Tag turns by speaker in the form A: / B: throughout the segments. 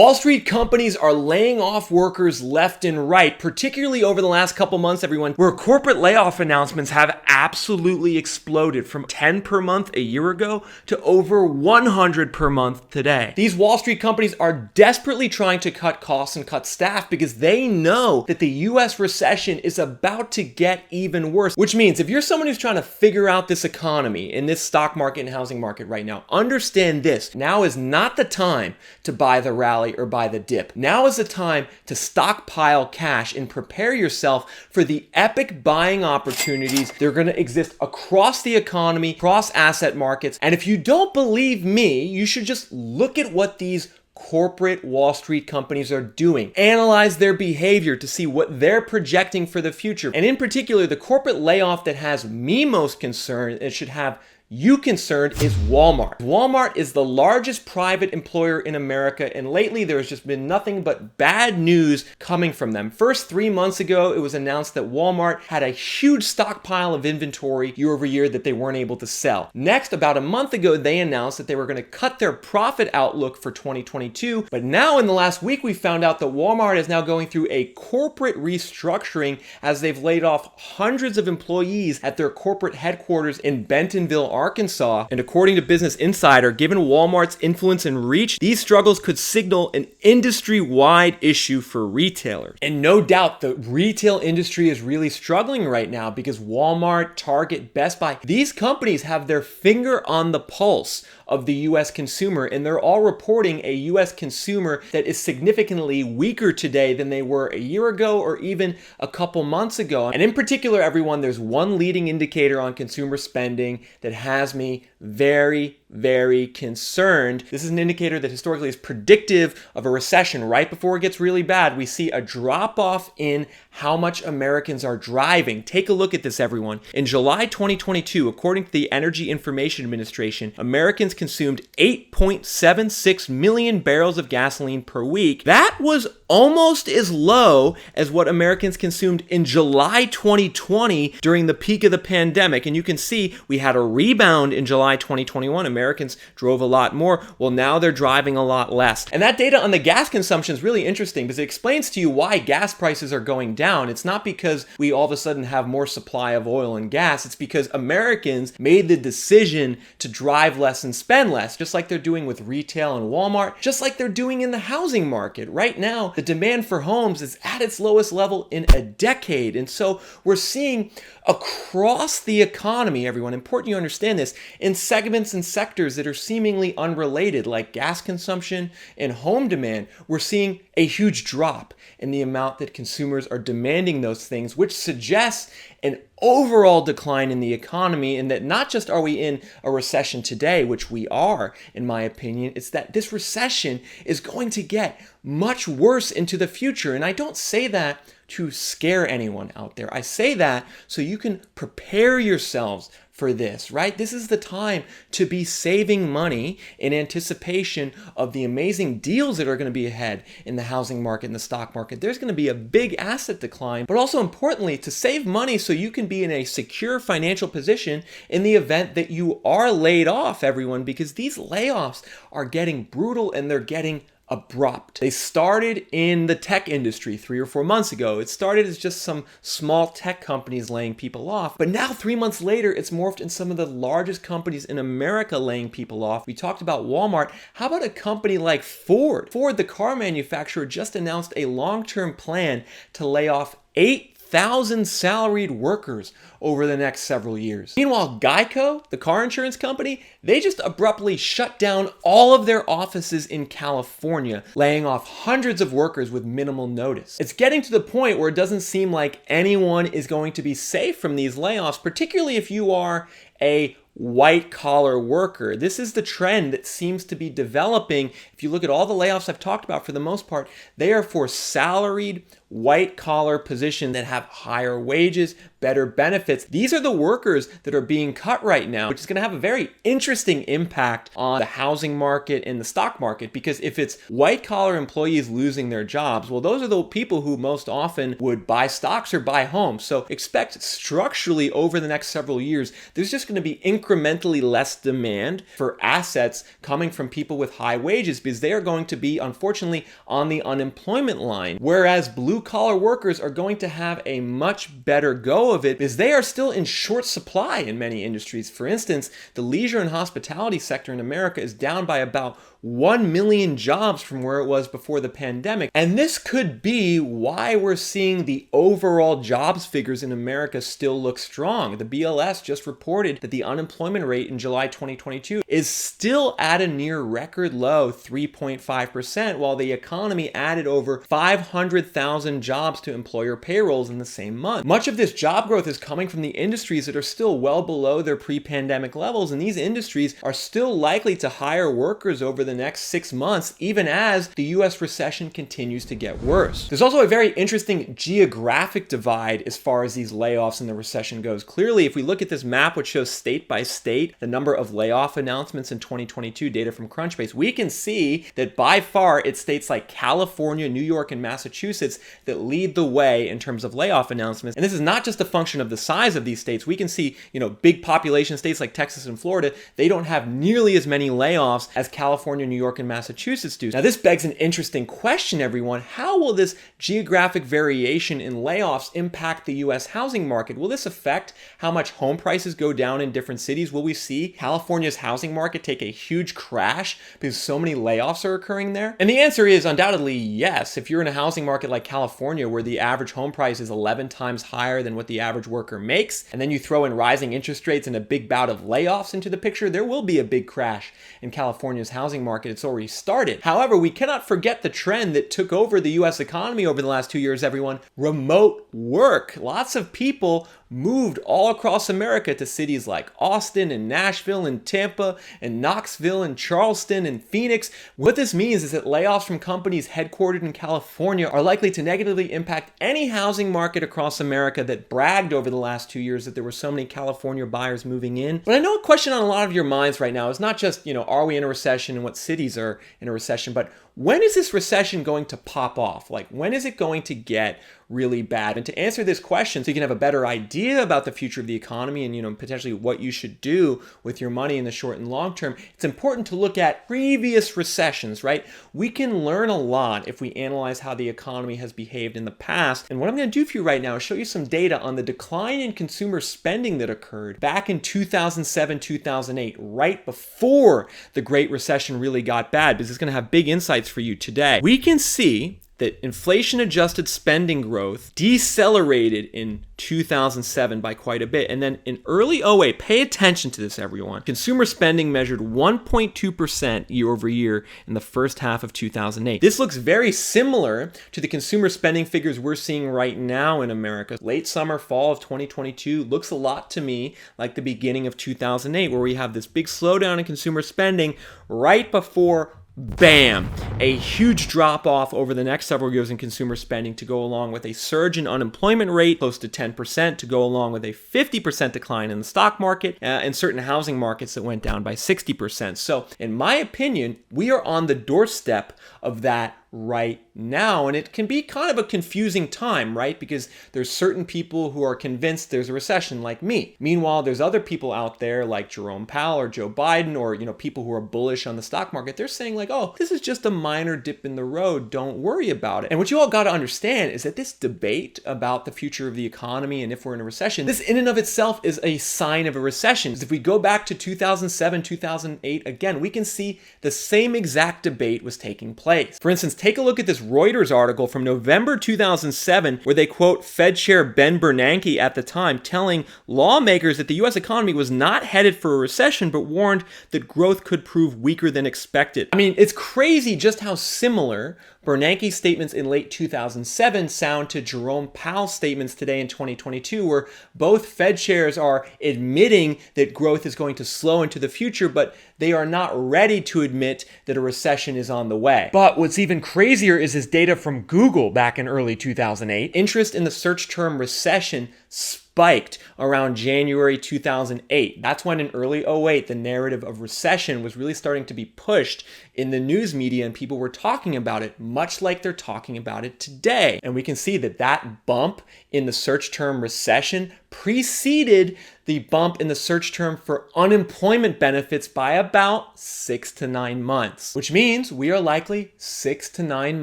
A: Wall Street companies are laying off workers left and right, particularly over the last couple months, everyone, where corporate layoff announcements have absolutely exploded from 10 per month a year ago to over 100 per month today. These Wall Street companies are desperately trying to cut costs and cut staff because they know that the US recession is about to get even worse, which means if you're someone who's trying to figure out this economy in this stock market and housing market right now, understand this. Now is not the time to buy the rally or buy the dip. Now is the time to stockpile cash and prepare yourself for the epic buying opportunities that are going to exist across the economy, across asset markets. And if you don't believe me, you should just look at what these corporate Wall Street companies are doing. Analyze their behavior to see what they're projecting for the future. And in particular, the corporate layoff that has me most concerned and should have you concerned is Walmart. Walmart is the largest private employer in America, and lately there's just been nothing but bad news coming from them. First, 3 months ago, it was announced that Walmart had a huge stockpile of inventory year over year that they weren't able to sell. Next, about a month ago, they announced that they were going to cut their profit outlook for 2022. But now in the last week, we found out that Walmart is now going through a corporate restructuring as they've laid off hundreds of employees at their corporate headquarters in Bentonville, Arkansas. And according to Business Insider, given Walmart's influence and reach, these struggles could signal an industry-wide issue for retailers. And no doubt the retail industry is really struggling right now because Walmart, Target, Best Buy, these companies have their finger on the pulse of the US consumer, and they're all reporting a US consumer that is significantly weaker today than they were a year ago or even a couple months ago. And in particular, everyone, there's one leading indicator on consumer spending that has me very, very concerned. This is an indicator that historically is predictive of a recession. Right before it gets really bad, we see a drop off in how much Americans are driving. Take a look at this, everyone. In July 2022, according to the Energy Information Administration, Americans consumed 8.76 million barrels of gasoline per week. That was almost as low as what Americans consumed in July 2020 during the peak of the pandemic. And you can see we had a rebound in July 2021. Americans drove a lot more. Well, now they're driving a lot less. And that data on the gas consumption is really interesting because it explains to you why gas prices are going down. It's not because we all of a sudden have more supply of oil and gas. It's because Americans made the decision to drive less and spend less, just like they're doing with retail and Walmart, just like they're doing in the housing market. Right now, the demand for homes is at its lowest level in a decade. And so we're seeing across the economy, everyone, important you understand this, in segments and sectors that are seemingly unrelated, like gas consumption and home demand, we're seeing a huge drop in the amount that consumers are demanding those things, which suggests an overall decline in the economy, and that not just are we in a recession today, which we are, in my opinion, it's that this recession is going to get much worse into the future. And I don't say that to scare anyone out there. I say that so you can prepare yourselves for this, right? This is the time to be saving money in anticipation of the amazing deals that are going to be ahead in the housing market and the stock market. There's going to be a big asset decline, but also importantly, to save money so you can be in a secure financial position in the event that you are laid off, everyone, because these layoffs are getting brutal and they're getting abrupt. They started in the tech industry 3 or 4 months ago. It started as just some small tech companies laying people off. But now 3 months later, it's morphed in some of the largest companies in America laying people off. We talked about Walmart. How about a company like Ford? Ford, the car manufacturer, just announced a long-term plan to lay off 8,000 salaried workers over the next several years. Meanwhile, Geico, the car insurance company, they just abruptly shut down all of their offices in California, laying off hundreds of workers with minimal notice. It's getting to the point where it doesn't seem like anyone is going to be safe from these layoffs, particularly if you are a white collar worker. This is the trend that seems to be developing. If you look at all the layoffs I've talked about, for the most part, they are for salaried white collar positions that have higher wages, better benefits. These are the workers that are being cut right now, which is going to have a very interesting impact on the housing market and the stock market, because if it's white collar employees losing their jobs, well, those are the people who most often would buy stocks or buy homes. So expect structurally over the next several years, there's just going to be incrementally less demand for assets coming from people with high wages, because they are going to be, unfortunately, on the unemployment line. Whereas blue collar workers are going to have a much better go of it, because they are still in short supply in many industries. For instance, the leisure and hospitality sector in America is down by about 1 million jobs from where it was before the pandemic. And this could be why we're seeing the overall jobs figures in America still look strong. The BLS just reported that the unemployment rate in July 2022 is still at a near record low 3.5%, while the economy added over 500,000 jobs to employer payrolls in the same month. Much of this job growth is coming from the industries that are still well below their pre-pandemic levels, and these industries are still likely to hire workers over the next 6 months, even as the US recession continues to get worse. There's also a very interesting geographic divide as far as these layoffs and the recession goes. Clearly, if we look at this map, which shows state by state the number of layoff announcements in 2022, data from Crunchbase, we can see that by far it's states like California, New York, and Massachusetts that lead the way in terms of layoff announcements. And this is not just a function of the size of these states. We can see, big population states like Texas and Florida, they don't have nearly as many layoffs as California, New York, and Massachusetts do. Now, this begs an interesting question, everyone. How will this geographic variation in layoffs impact the US housing market? Will this affect how much home prices go down in different cities? Will we see California's housing market take a huge crash because so many layoffs are occurring there? And the answer is undoubtedly yes. If you're in a housing market like California, where the average home price is 11 times higher than what the average worker makes, and then you throw in rising interest rates and a big bout of layoffs into the picture, there will be a big crash in California's housing market. It's already started. However, we cannot forget the trend that took over the US economy over the last 2 years, everyone. Remote work. Lots of people moved all across America to cities like Austin and Nashville and Tampa and Knoxville and Charleston and Phoenix. What this means is that layoffs from companies headquartered in California are likely to negatively impact any housing market across America that bragged over the last 2 years that there were so many California buyers moving in. But I know a question on a lot of your minds right now is not just, are we in a recession and what cities are in a recession, but when is this recession going to pop off? Like, when is it going to get really bad? And to answer this question, so you can have a better idea about the future of the economy and, potentially what you should do with your money in the short and long term, it's important to look at previous recessions, right? We can learn a lot if we analyze how the economy has behaved in the past. And what I'm going to do for you right now is show you some data on the decline in consumer spending that occurred back in 2007, 2008, right before the Great Recession really got bad, because it's going to have big insights for you today. We can see that inflation-adjusted spending growth decelerated in 2007 by quite a bit. And then in early '08, pay attention to this, everyone. Consumer spending measured 1.2% year over year in the first half of 2008. This looks very similar to the consumer spending figures we're seeing right now in America. Late summer, fall of 2022 looks a lot to me like the beginning of 2008, where we have this big slowdown in consumer spending right before bam, a huge drop off over the next several years in consumer spending, to go along with a surge in unemployment rate close to 10%, to go along with a 50% decline in the stock market and certain housing markets that went down by 60%. So in my opinion, we are on the doorstep of that right now, and it can be kind of a confusing time, right? Because there's certain people who are convinced there's a recession, like me. Meanwhile, there's other people out there like Jerome Powell or Joe Biden, or people who are bullish on the stock market. They're saying like, oh, this is just a minor dip in the road, don't worry about it. And what you all got to understand is that this debate about the future of the economy and if we're in a recession, this in and of itself is a sign of a recession. If we go back to 2007, 2008, again, we can see the same exact debate was taking place. For instance, take a look at this Reuters article from November 2007, where they quote Fed Chair Ben Bernanke at the time, telling lawmakers that the U.S. economy was not headed for a recession, but warned that growth could prove weaker than expected. I mean, it's crazy just how similar Bernanke's statements in late 2007 sound to Jerome Powell's statements today in 2022, where both Fed chairs are admitting that growth is going to slow into the future, but they are not ready to admit that a recession is on the way. But what's even crazier is this data from Google back in early 2008. Interest in the search term recession spiked around January 2008. That's when in early 08, the narrative of recession was really starting to be pushed in the news media and people were talking about it, much like they're talking about it today. And we can see that that bump in the search term recession preceded the bump in the search term for unemployment benefits by about 6 to 9 months, which means we are likely 6 to 9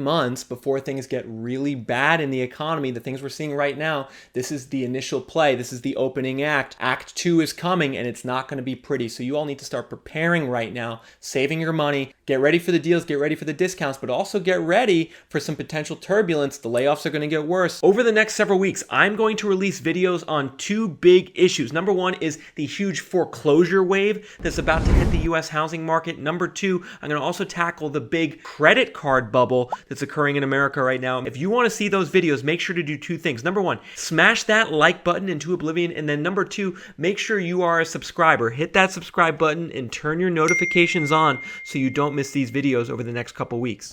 A: months before things get really bad in the economy. The things we're seeing right now, this is the initial play. This is the opening act. Act 2 is coming and it's not going to be pretty. So you all need to start preparing right now, saving your money, get ready for the deals, get ready for the discounts, but also get ready for some potential turbulence. The layoffs are going to get worse. Over the next several weeks, I'm going to release videos on two big issues. Number one is the huge foreclosure wave that's about to hit the US housing market. Number two, I'm going to also tackle the big credit card bubble that's occurring in America right now. If you want to see those videos, make sure to do two things. Number one, smash that like button into oblivion. And then number two, make sure you are a subscriber. Hit that subscribe button and turn your notifications on so you don't miss these videos over the next couple weeks.